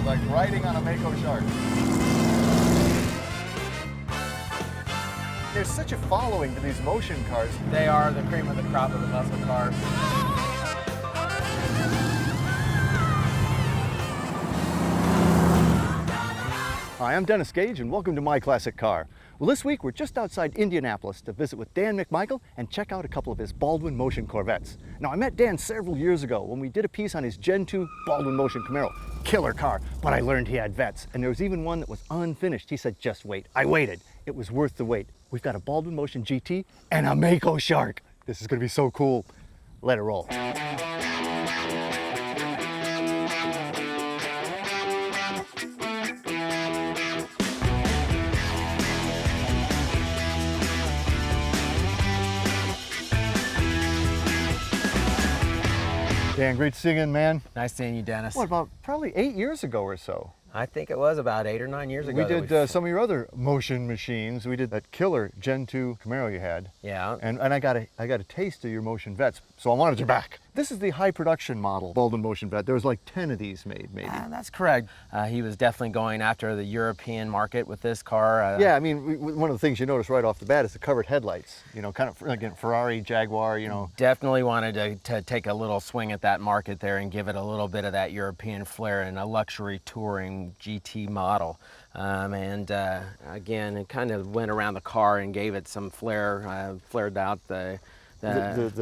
like riding on a Maco Shark. There's such a following to these motion cars. They are the cream of the crop of the muscle cars. Hi, I'm Dennis Gage and welcome to My Classic Car. Well, this week we're just outside Indianapolis to visit with Dan McMichael and check out a couple of his Baldwin Motion Corvettes. Now, I met Dan several years ago when we did a piece on his Gen 2 Baldwin Motion Camaro. Killer car, but I learned he had Vettes. And there was even one that was unfinished. He said, just wait. I waited. It was worth the wait. We've got a Baldwin Motion GT and a Maco Shark. This is gonna be so cool. Let it roll. Dan, great singing, man. Nice seeing you, Dennis. What, about probably 8 years ago or so? I think it was about 8 or 9 years ago. We did some of your other motion machines. We did that killer Gen 2 Camaro you had. Yeah. And I got a taste of your Motion Vettes, so I wanted you back. This is the high production model Baldwin Motion Vette. There was like 10 of these made, maybe. That's correct. He was definitely going after the European market with this car. Yeah, I mean, one of the things you notice right off the bat is the covered headlights. You know, kind of, again, Ferrari, Jaguar, you know. Definitely wanted to take a little swing at that market there and give it a little bit of that European flair and a luxury touring GT model. Again, it kind of went around the car and gave it some flair, flared out the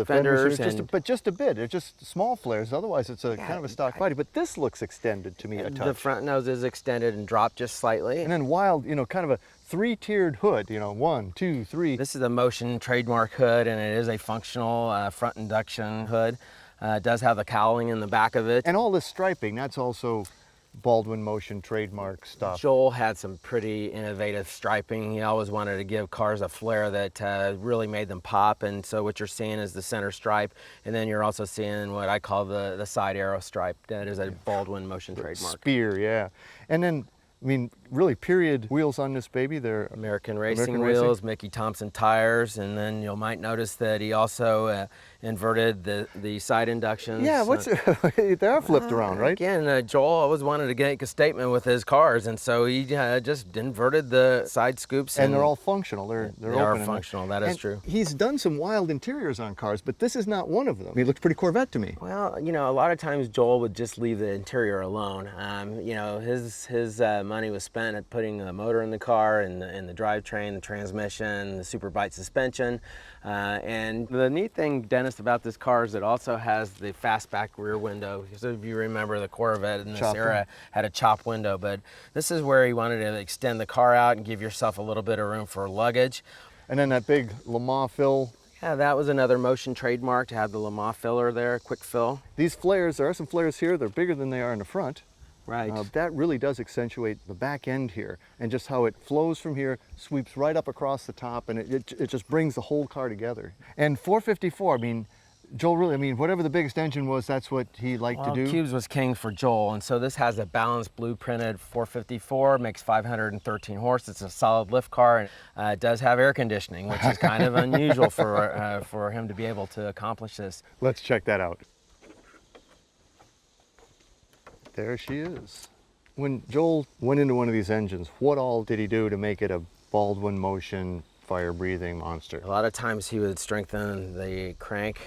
fenders, but just a bit. They're just small flares. Otherwise, it's kind of a stock body. But this looks extended to me a touch. The front nose is extended and dropped just slightly. And then wild, you know, kind of a three-tiered hood. You know, 1, 2, 3. This is a Motion trademark hood, and it is a functional front induction hood. It does have the cowling in the back of it. And all this striping, that's also Baldwin Motion trademark stuff. Joel had some pretty innovative striping. He always wanted to give cars a flair that really made them pop, and so what you're seeing is the center stripe, and then you're also seeing what I call the side arrow stripe. That is a Baldwin Motion trademark. Spear, yeah. And then, I mean, really period wheels on this baby. They're American racing wheels, Mickey Thompson tires, and then you might notice that he also inverted the side inductions. Yeah, they are flipped around, right? Again, Joel always wanted to make a statement with his cars, and so he just inverted the side scoops. And they're all functional. They are functional, that is true. He's done some wild interiors on cars, but this is not one of them. He looks pretty Corvette to me. Well, you know, a lot of times Joel would just leave the interior alone. You know, his money was spent at putting the motor in the car and the drivetrain, the transmission, the super bite suspension. And the neat thing, Dennis, about this car is it also has the fastback rear window. Because if you remember, the Corvette in this era had a chop window, but this is where he wanted to extend the car out and give yourself a little bit of room for luggage. And then that big Le Mans fill. Yeah, that was another Motion trademark to have the Le Mans filler there, quick fill. These flares, there are some flares here. They're bigger than they are in the front. Right. That really does accentuate the back end here, and just how it flows from here, sweeps right up across the top, and it just brings the whole car together. And 454, I mean, Joel really, I mean, whatever the biggest engine was, that's what he liked to do. Cubes was king for Joel, and so this has a balanced blueprinted 454, makes 513 horse. It's a solid lift car, and it does have air conditioning, which is kind of unusual for him to be able to accomplish this. Let's check that out. There she is. When Joel went into one of these engines, what all did he do to make it a Baldwin Motion fire-breathing monster? A lot of times he would strengthen the crank,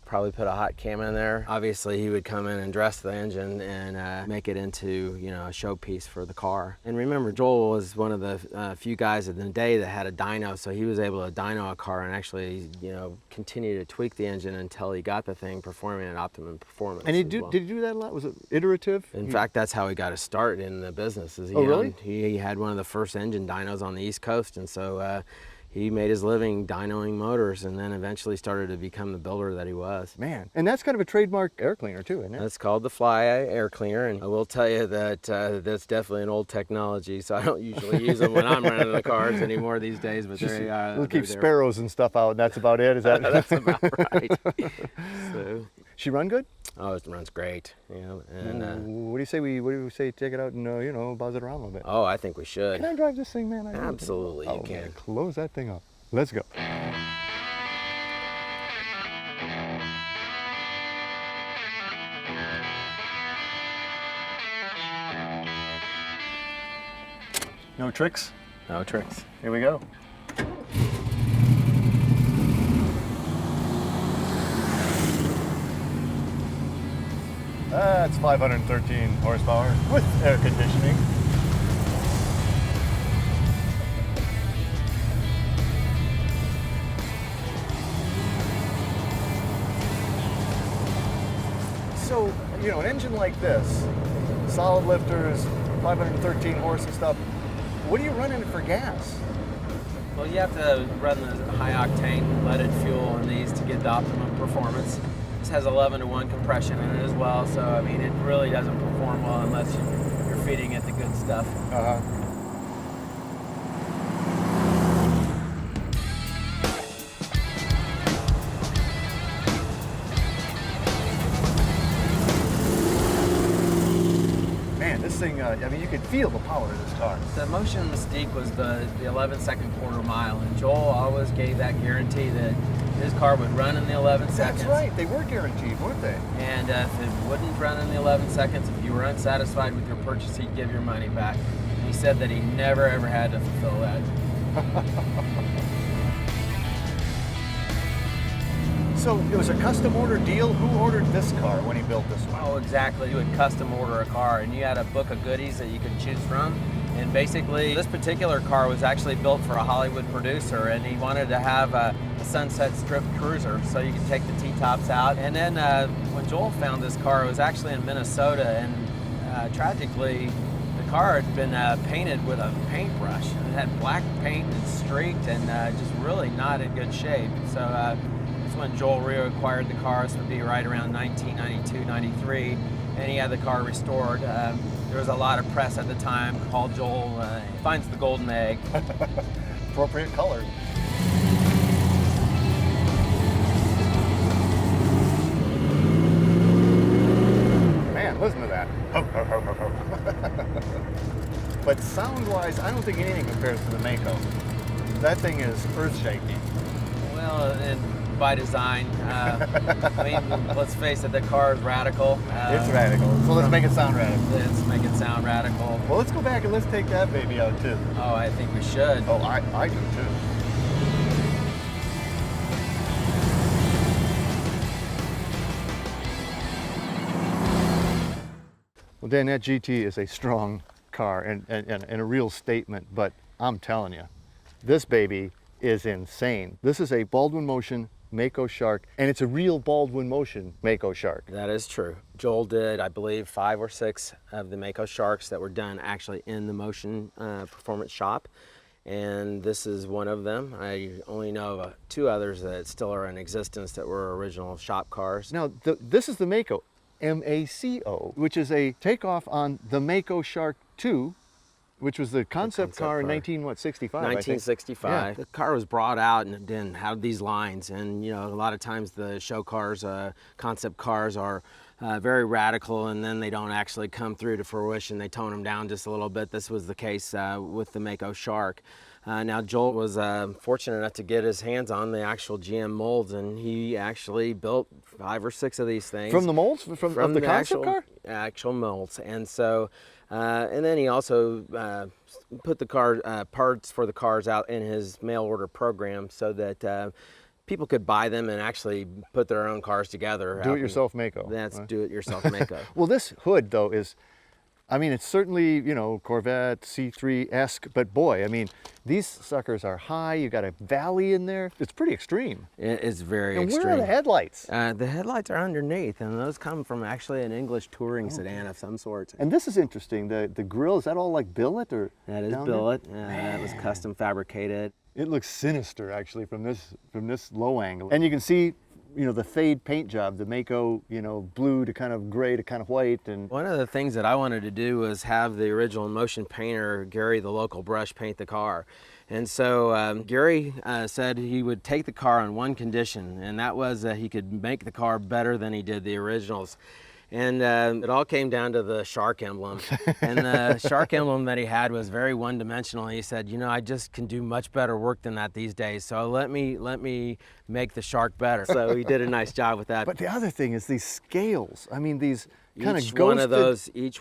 probably put a hot cam in there. Obviously he would come in and dress the engine and make it into, you know, a showpiece for the car. And remember, Joel was one of the few guys in the day that had a dyno, so he was able to dyno a car and actually, you know, continue to tweak the engine until he got the thing performing at optimum performance. And did he do that a lot? Was it iterative? In fact, that's how he got his start in the business. Really? He had one of the first engine dynos on the East Coast, and so he made his living dynoing motors, and then eventually started to become the builder that he was. Man, and that's kind of a trademark air cleaner too, isn't it? That's called the Fly Air Cleaner, and I will tell you that that's definitely an old technology, so I don't usually use them when I'm running the cars anymore these days, but we'll keep sparrows and stuff out, and that's about it, is that? That's about right. So, she run good? Oh, it runs great. You know, and what do you say take it out and you know, buzz it around a little bit? Oh, I think we should. Can I drive this thing, man? Absolutely, you can. Man, close that thing up. Let's go. No tricks? No tricks. Here we go. That's 513 horsepower with air conditioning. So, you know, an engine like this, solid lifters, 513 horse and stuff, what are you running it for gas? Well, you have to run the high octane leaded fuel in these to get the optimum performance. This has 11-to-1 compression in it as well, so I mean, it really doesn't perform well unless you're feeding it the good stuff. Man, this thing, I mean, you could feel the power of this car. The Motion Mystique was the 11-second quarter mile, and Joel always gave that guarantee that his car would run in the 11 seconds. That's right, they were guaranteed, weren't they? And if it wouldn't run in the 11 seconds, if you were unsatisfied with your purchase, he'd give your money back. And he said that he never ever had to fulfill that. So it was a custom order deal? Who ordered this car when he built this one? Oh, exactly. You would custom order a car, and you had a book of goodies that you could choose from. And basically, this particular car was actually built for a Hollywood producer, and he wanted to have a Sunset Strip cruiser, so you could take the T-tops out. And then when Joel found this car, it was actually in Minnesota, and tragically, the car had been painted with a paintbrush. It had black paint and streaked, and just really not in good shape. So that's when Joel reacquired the car. This would be right around 1992, 93, and he had the car restored. There was a lot of press at the time, called Joel finds the golden egg. Appropriate color. Man, listen to that. But sound-wise, I don't think anything compares to the Maco. That thing is earth-shaking. Well, and by design. I mean, let's face it, the car is radical. It's radical, so let's make it sound radical. Let's make it sound radical. Well, let's go back and let's take that baby out too. Oh, I think we should. Oh, I do too. Well, Dan, that GT is a strong car and a real statement, but I'm telling you, this baby is insane. This is a Baldwin Motion Maco Shark, and it's a real Baldwin Motion Maco Shark. That is true. Joel did, I believe, 5 or 6 of the Maco Sharks that were done actually in the Motion Performance shop, and this is one of them. I only know of 2 others that still are in existence that were original shop cars. Now, this is the Maco, M-A-C-O, which is a takeoff on the Maco Shark 2, which was the concept car in 1965. 1965. Yeah. The car was brought out and then had these lines, and you know, a lot of times the show cars, concept cars are very radical, and then they don't actually come through to fruition. They tone them down just a little bit. This was the case with the Maco Shark. Now Joel was fortunate enough to get his hands on the actual GM molds, and he actually built 5 or 6 of these things. From the molds? From the concept car? Actual molds. And so, and then he also put the car parts for the cars out in his mail order program so that people could buy them and actually put their own cars together. Do-it-yourself Maco. That's do-it-yourself Maco. Well, this hood, though, is, I mean, it's certainly, you know, Corvette C3-esque, but boy, I mean, these suckers are high. You got a valley in there. It's pretty extreme. It's very and extreme. Where are the headlights? The headlights are underneath, and those come from actually an English touring sedan of some sort. And this is interesting. The grill, is that all like billet or? That is billet. That was custom fabricated. It looks sinister actually from this low angle, and you can see, you know, the fade paint job, the Maco, you know, blue to kind of gray to kind of white. And one of the things that I wanted to do was have the original Motion painter, Gary, the local brush, paint the car. And so Gary said he would take the car on one condition, and that was that he could make the car better than he did the originals. And it all came down to the shark emblem. And the shark emblem that he had was very one-dimensional. He said, you know, I just can do much better work than that these days, so let me make the shark better. So he did a nice job with that. But the other thing is these scales. I mean, these, kind of Each ghosted.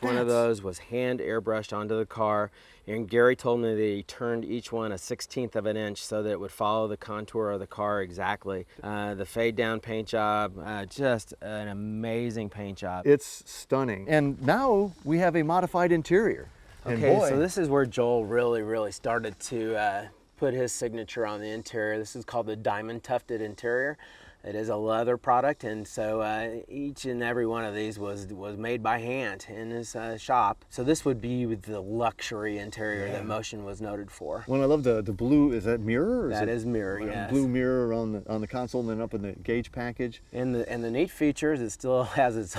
one of those was hand airbrushed onto the car, and Gary told me that he turned each one a 1/16 of an inch so that it would follow the contour of the car exactly. The fade down paint job, just an amazing paint job. It's stunning. And now we have a modified interior. And Okay, boy, so this is where Joel really started to put his signature on the interior. This is called the diamond tufted interior. It is a leather product, and so each and every one of these was made by hand in his shop. So this would be the luxury interior that Motion was noted for. Well, I love the blue. Is that mirror? Or That is is mirror, yes. Blue mirror on the console, and then up in the gauge package. And the neat features, it still has its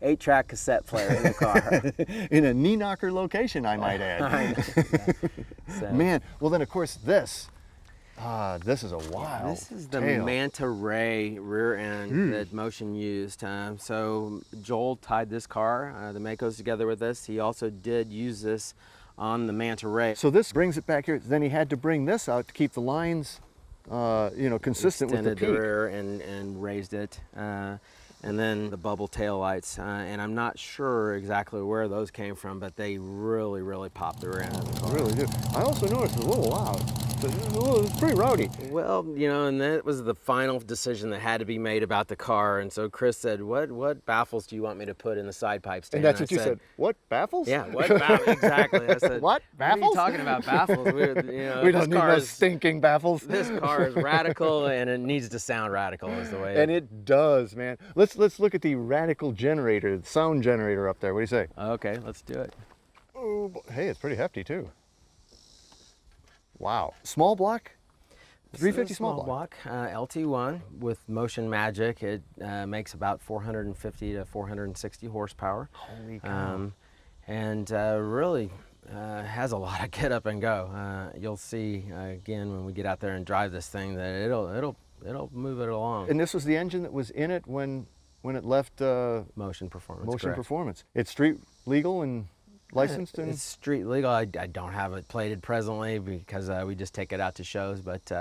8-track cassette player in the car. In a knee-knocker location, I might add. So, Man, well then of course this is a wild this is the tail. Manta Ray rear end that Motion used. So Joel tied this car, the Macos, together with this. He also did use this on the Manta Ray. So this brings it back here. Then he had to bring this out to keep the lines, consistent with the Extended peak. the rear and raised it. And then the bubble tail lights. And I'm not sure exactly where those came from, but they really popped the rear end of the car. Really do. I also noticed it's a little loud. It's pretty rowdy. Well, and that was the final decision that had to be made about the car. And so Chris said, what baffles do you want me to put in the side pipe stand? And that's I what you said. What, baffles? Yeah, what baffles? Exactly. I said, What, baffles? What are you talking about, baffles? We don't need no stinking baffles. This car is radical, and it needs to sound radical, is the way. And it does, man. Let's look at the radical generator, the sound generator up there. What do you say? Okay, let's do it. Oh, hey, it's pretty hefty too. Wow. Small block? 350 small block. LT1 with Motion Magic. It makes about 450 to 460 horsepower. Holy cow. And really has a lot of get up and go. You'll see again when we get out there and drive this thing that it'll move it along. And this was the engine that was in it when it left Motion Performance. Motion correct. Performance. It's street legal and licensed? And It's street legal. I don't have it plated presently because we just take it out to shows, but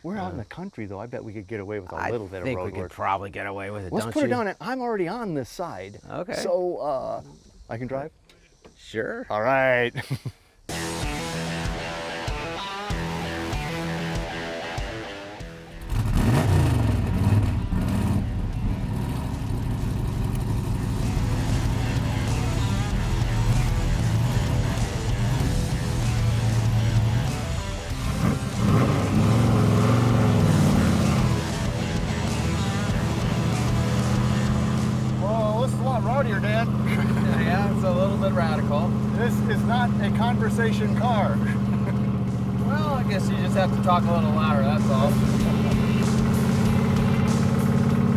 we're out in the country though. I bet we could get away with a little bit of road I think we work. could probably get away with it. Let's don't put you? it down. I'm already on this side. Okay. So I can drive? Sure. All right. Well, this is a lot rowdier, Dan. Yeah, it's a little bit radical. This is not a conversation car. Well, I guess you just have to talk a little louder, that's all.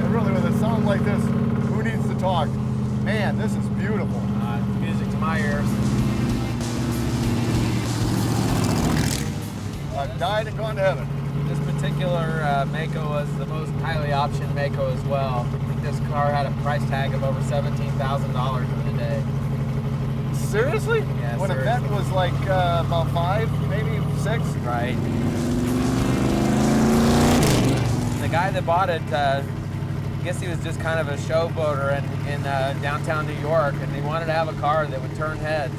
And really, with a sound like this, who needs to talk? Man, this is beautiful. Music to my ears. I've died and gone to heaven. This particular Maco was the most highly optioned Maco as well. I think this car had a price tag of over $17,000 in the day. Seriously? Yeah, when seriously. a Vette was like about 5, maybe 6? Right. The guy that bought it, I guess he was just kind of a showboater in downtown New York, and he wanted to have a car that would turn heads.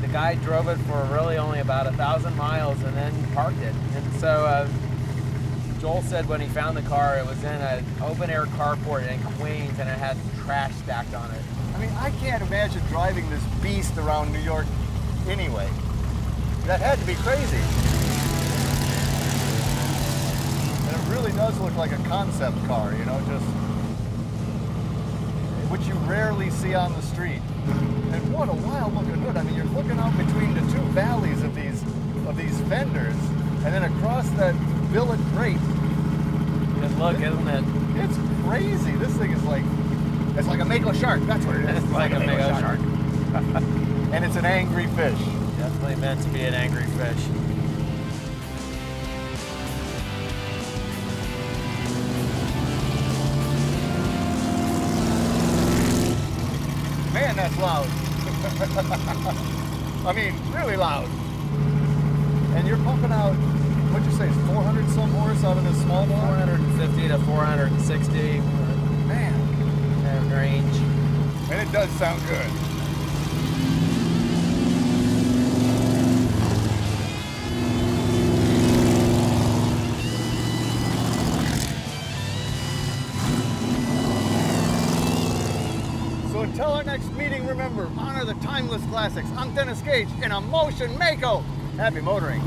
The guy drove it for really only about 1,000 miles and then parked it. And so Joel said when he found the car, it was in an open-air carport in Queens, and it had trash stacked on it. I mean, I can't imagine driving this beast around New York anyway. That had to be crazy. And it really does look like a concept car, just which you rarely see on the street. And what a wild looking hood. I mean, you're looking out between the two valleys of these fenders, and then across that billet grate. Good look, isn't it? It's crazy. This thing is like, it's like a Maco Shark. That's what it is. It's like a Maco Shark. And it's an angry fish. Definitely meant to be an angry fish. Man, that's loud. I mean, really loud. And you're pumping out, what'd you say, 400 some horse out of this small block? 450 to 460. Man. Range. And it does sound good. So until our next meeting, remember, honor the timeless classics. I'm Dennis Gage in a Motion Maco. Happy motoring.